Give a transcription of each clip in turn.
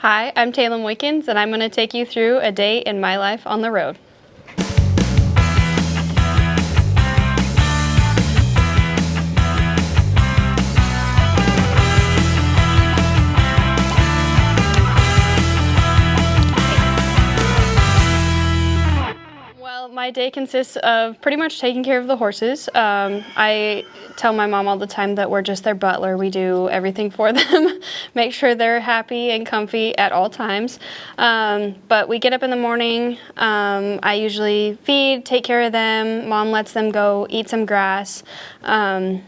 Hi, I'm Tayla Moeykens, and I'm going to take you through a day in my life on the road. Well, my day consists of pretty much taking care of the horses. I tell my mom all the time that we're just their butler. We do everything for them, make sure they're happy and comfy at all times. But we get up in the morning. I usually feed, take care of them. Mom lets them go eat some grass. And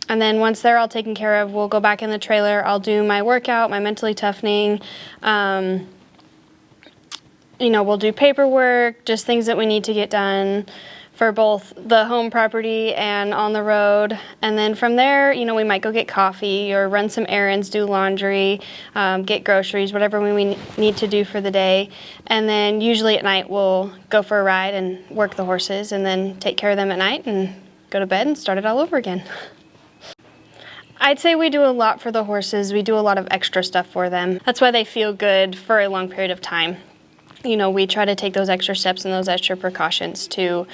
then once they're all taken care of, we'll go back in the trailer. I'll do my workout, my mentally toughening. We'll do paperwork, just things that we need to get done for both the home property and on the road. And then from there, we might go get coffee or run some errands, do laundry, get groceries, whatever we need to do for the day. And then usually at night, we'll go for a ride and work the horses and then take care of them at night and go to bed and start it all over again. I'd say we do a lot for the horses. We do a lot of extra stuff for them. That's why they feel good for a long period of time. We try to take those extra steps and those extra precautions to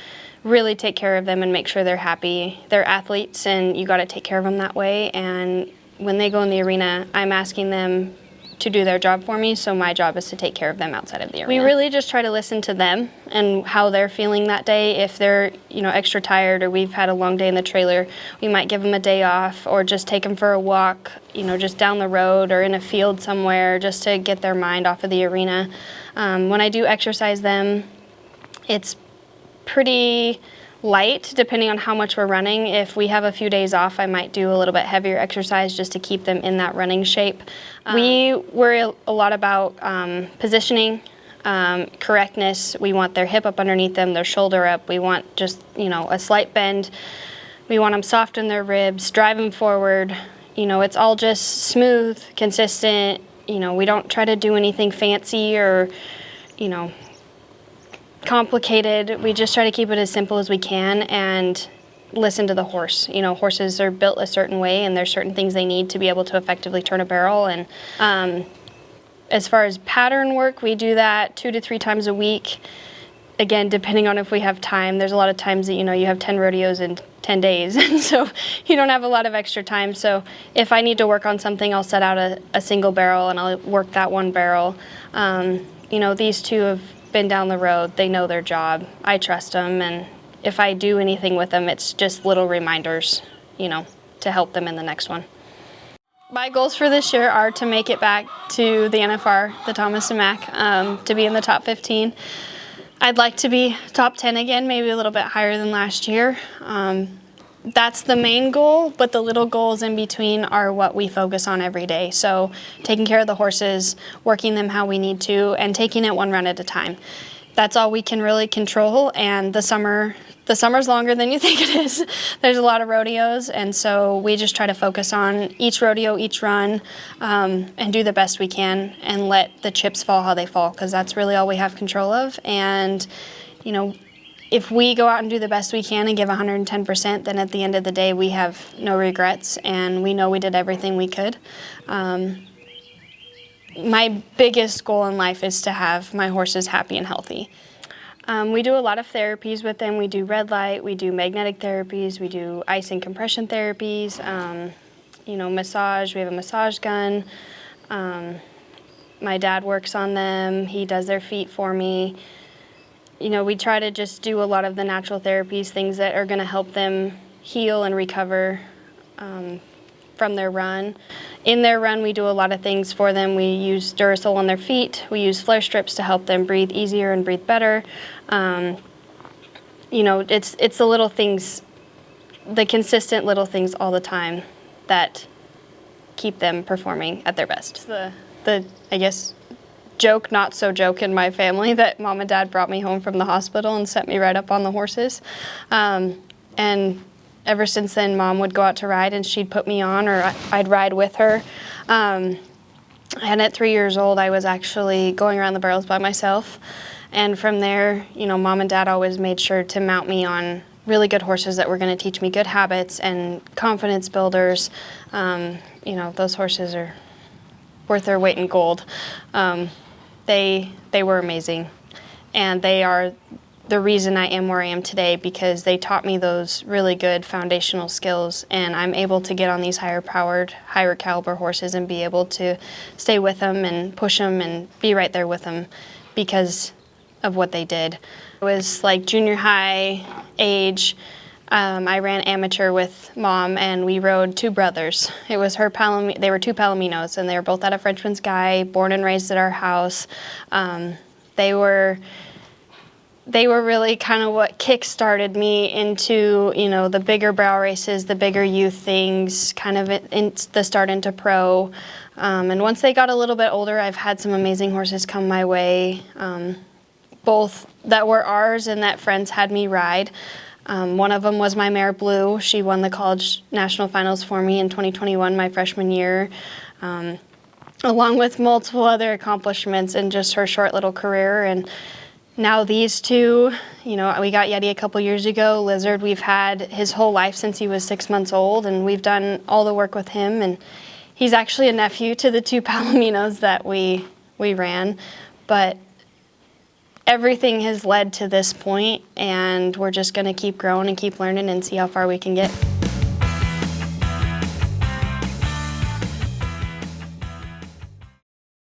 really take care of them and make sure they're happy. They're athletes, and you got to take care of them that way. And when they go in the arena, I'm asking them to do their job for me, so my job is to take care of them outside of the arena. We really just try to listen to them and how they're feeling that day. If they're, extra tired or we've had a long day in the trailer, we might give them a day off or just take them for a walk, just down the road or in a field somewhere just to get their mind off of the arena. When I do exercise them, it's pretty light depending on how much we're running. If we have a few days off, I might do a little bit heavier exercise just to keep them in that running shape. We worry a lot about positioning, correctness. We want their hip up underneath them, their shoulder up. We want just, a slight bend. We want them soft in their ribs, driving forward. It's all just smooth, consistent. We don't try to do anything fancy or, complicated. We just try to keep it as simple as we can and listen to the horse. Horses are built a certain way, and there's certain things they need to be able to effectively turn a barrel. And as far as pattern work, we do that 2 to 3 times a week. Again, depending on if we have time. There's a lot of times that, you have 10 rodeos in 10 days, and so you don't have a lot of extra time. So if I need to work on something, I'll set out a single barrel and I'll work that one barrel. These two have been down the road. They know their job. I trust them, and if I do anything with them, it's just little reminders, to help them in the next one. My goals for this year are to make it back to the NFR, the Thomas and Mack, to be in the top 15. I'd like to be top 10 again, maybe a little bit higher than last year. That's the main goal, but the little goals in between are what we focus on every day. So taking care of the horses, working them how we need to, and taking it one run at a time. That's all we can really control, and the summer's longer than you think it is. There's a lot of rodeos, and so we just try to focus on each rodeo, each run, and do the best we can and let the chips fall how they fall, because that's really all we have control of. And, if we go out and do the best we can and give 110%, then at the end of the day, we have no regrets, and we know we did everything we could. My biggest goal in life is to have my horses happy and healthy. We do a lot of therapies with them. We do red light, we do magnetic therapies, we do ice and compression therapies, massage. We have a massage gun. My dad works on them. He does their feet for me. We try to just do a lot of the natural therapies, things that are going to help them heal and recover from their run. In their run, we do a lot of things for them. We use Duracell on their feet. We use flare strips to help them breathe easier and breathe better. It's the little things, the consistent little things all the time that keep them performing at their best. The I guess, joke, not so joke in my family that Mom and Dad brought me home from the hospital and set me right up on the horses. And ever since then, Mom would go out to ride and she'd put me on, or I'd ride with her. And at 3 years old, I was actually going around the barrels by myself. And from there, Mom and Dad always made sure to mount me on really good horses that were going to teach me good habits and confidence builders. Those horses are worth their weight in gold. They were amazing, and they are the reason I am where I am today, because they taught me those really good foundational skills, and I'm able to get on these higher powered, higher caliber horses and be able to stay with them and push them and be right there with them because of what they did. It was like junior high age. I ran amateur with Mom, and we rode two brothers. It was her they were two Palominos, and they were both out of Frenchman's Guy, born and raised at our house. They were really kind of what kick-started me into, you know, the bigger brow races, the bigger youth things, kind of the start into pro. And once they got a little bit older, I've had some amazing horses come my way, both that were ours and that friends had me ride. One of them was my mare Blue. She won the college national finals for me in 2021, my freshman year, along with multiple other accomplishments in just her short little career. And now these two, you know, we got Yeti a couple years ago. Lizard, we've had his whole life since he was 6 months old, and we've done all the work with him. And he's actually a nephew to the two Palominos that we ran. But everything has led to this point, and we're just going to keep growing and keep learning and see how far we can get.